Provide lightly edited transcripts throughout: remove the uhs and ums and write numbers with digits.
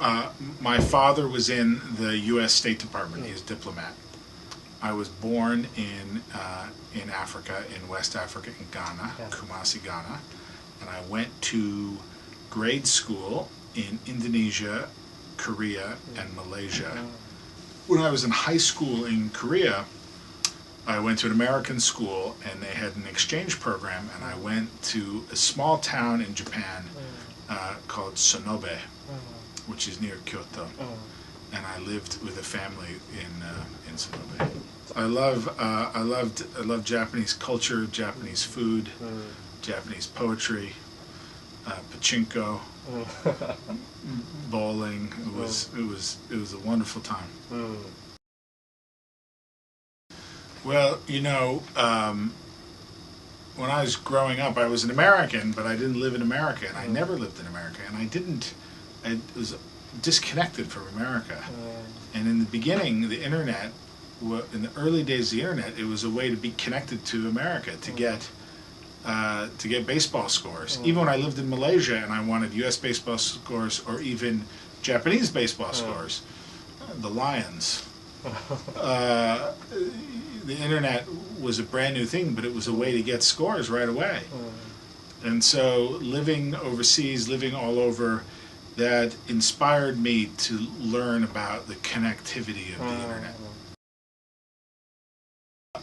My father was in the U.S. State Department. He was a diplomat. I was born in Africa, in West Africa, in Ghana, Kumasi, Ghana, and I went to grade school in Indonesia, Korea, and Malaysia. When I was in high school in Korea, I went to an American school, and they had an exchange program, and I went to a small town in Japan called Sonobe, which is near Kyoto, and I lived with a family in Sonobe. I love Japanese culture, Japanese food, Japanese poetry, pachinko, bowling. It was a wonderful time. Well, you know, when I was growing up, I was an American, but I didn't live in America, and I never lived in America, and I was disconnected from America. And in the beginning, the internet, in the early days of the internet, it was a way to be connected to America, to get baseball scores. Even when I lived in Malaysia and I wanted U.S. baseball scores or even Japanese baseball scores, the Lions. The internet was a brand new thing, but it was a way to get scores right away. And so living overseas, living all over, that inspired me to learn about the connectivity of the internet.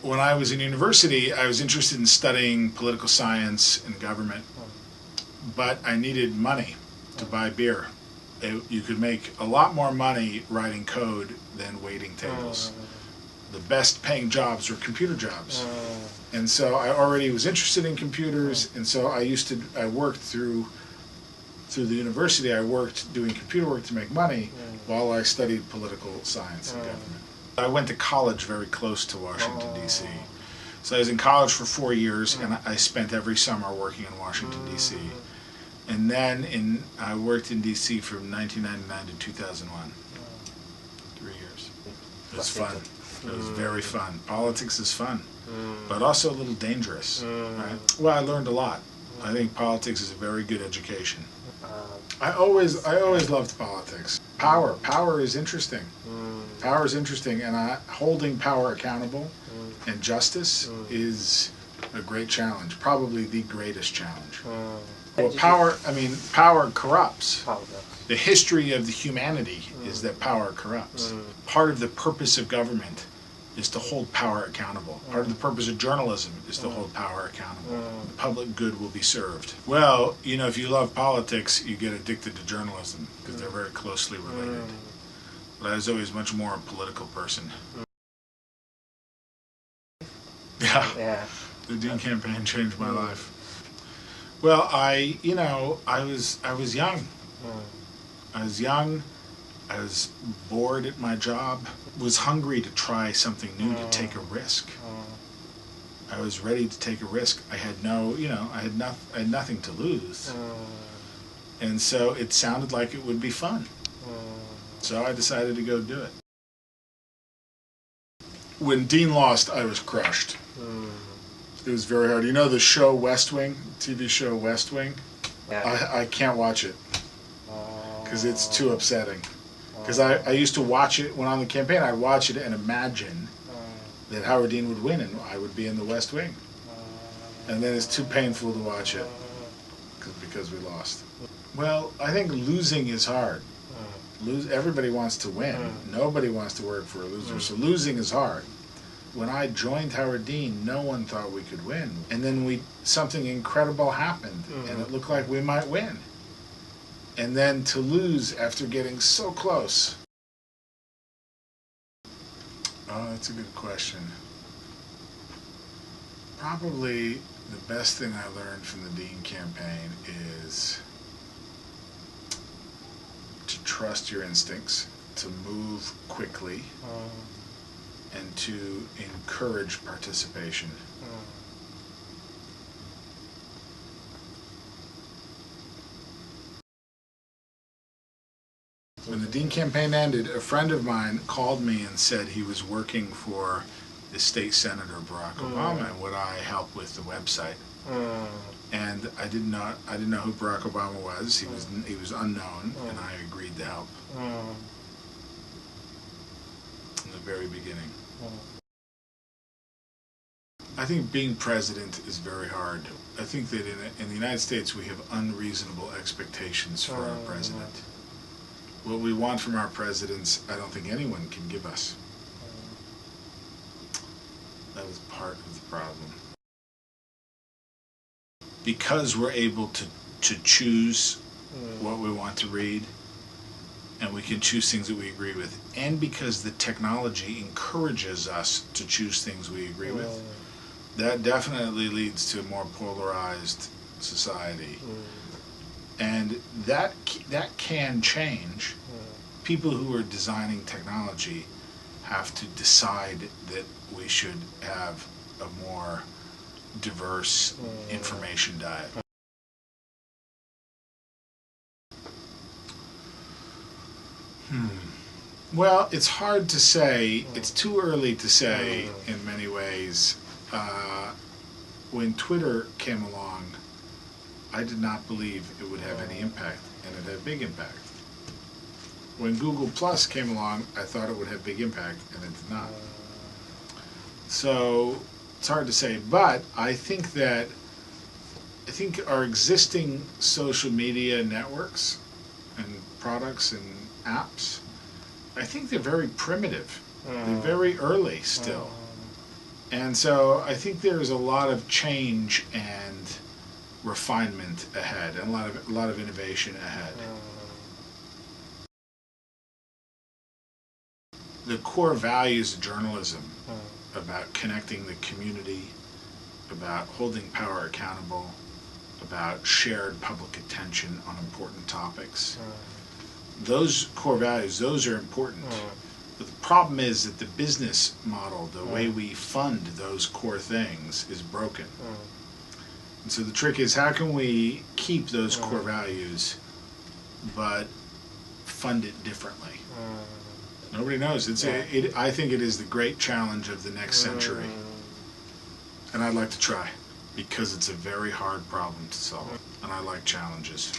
When I was in university, I was interested in studying political science and government, but I needed money to buy beer. You could make a lot more money writing code than waiting tables. The best paying jobs were computer jobs. And so I already was interested in computers, and so I worked through the university. I worked doing computer work to make money while I studied political science and government. I went to college very close to Washington, D.C. So I was in college for 4 years, and I spent every summer working in Washington, D.C. And then I worked in D.C. from 1999 to 2001. 3 years. It was fun. It was very fun. Politics is fun, but also a little dangerous. Right? Well, I learned a lot. I think politics is a very good education. I always loved politics. Power is interesting. Power is interesting, and holding power accountable and justice is a great challenge. Probably the greatest challenge. Well, power corrupts. The history of the humanity is that power corrupts. Part of the purpose of government is to hold power accountable. Part of the purpose of journalism is to hold power accountable. The public good will be served. Well, you know, if you love politics, you get addicted to journalism because they're very closely related. But I was always much more a political person. Yeah. The Dean campaign changed my life. Well, I was young. I was young. I was bored at my job, was hungry to try something new, to take a risk. I was ready to take a risk. I had I had nothing to lose. And so it sounded like it would be fun. So I decided to go do it. When Dean lost, I was crushed. It was very hard. You know the show West Wing, TV show West Wing? Yeah. I can't watch it because it's too upsetting. Because I used to watch it when on the campaign. I'd watch it and imagine that Howard Dean would win and I would be in the West Wing. And then it's too painful to watch it because we lost. Well, I think losing is hard. Everybody wants to win. Nobody wants to work for a loser. So losing is hard. When I joined Howard Dean, no one thought we could win. And then something incredible happened, and it looked like we might win. And then to lose after getting so close. Oh, that's a good question. Probably the best thing I learned from the Dean campaign is to trust your instincts, to move quickly, and to encourage participation. When the Dean campaign ended, a friend of mine called me and said he was working for the state senator Barack Obama, and would I help with the website? And I didn't know who Barack Obama was. He was unknown, and I agreed to help in the very beginning. I think being president is very hard. I think that in the United States we have unreasonable expectations for our president. What we want from our presidents, I don't think anyone can give us. That was part of the problem. Because we're able to choose what we want to read, and we can choose things that we agree with, and because the technology encourages us to choose things we agree with, that definitely leads to a more polarized society. And that can change. People who are designing technology have to decide that we should have a more diverse information diet. Well, it's hard to say. It's too early to say in many ways. When Twitter came along, I did not believe it would have any impact, and it had big impact. When Google Plus came along, I thought it would have big impact, and it did not. So it's hard to say, but I think our existing social media networks and products and apps, I think they're very primitive. They're very early still. And so I think there's a lot of change and refinement ahead, and a lot of innovation ahead. The core values of journalism about connecting the community, about holding power accountable, about shared public attention on important topics. Those core values, those are important. But the problem is that the business model, the way we fund those core things, is broken. And so the trick is, how can we keep those core values but fund it differently? Nobody knows. I think it is the great challenge of the next century. And I'd like to try, because it's a very hard problem to solve. And I like challenges.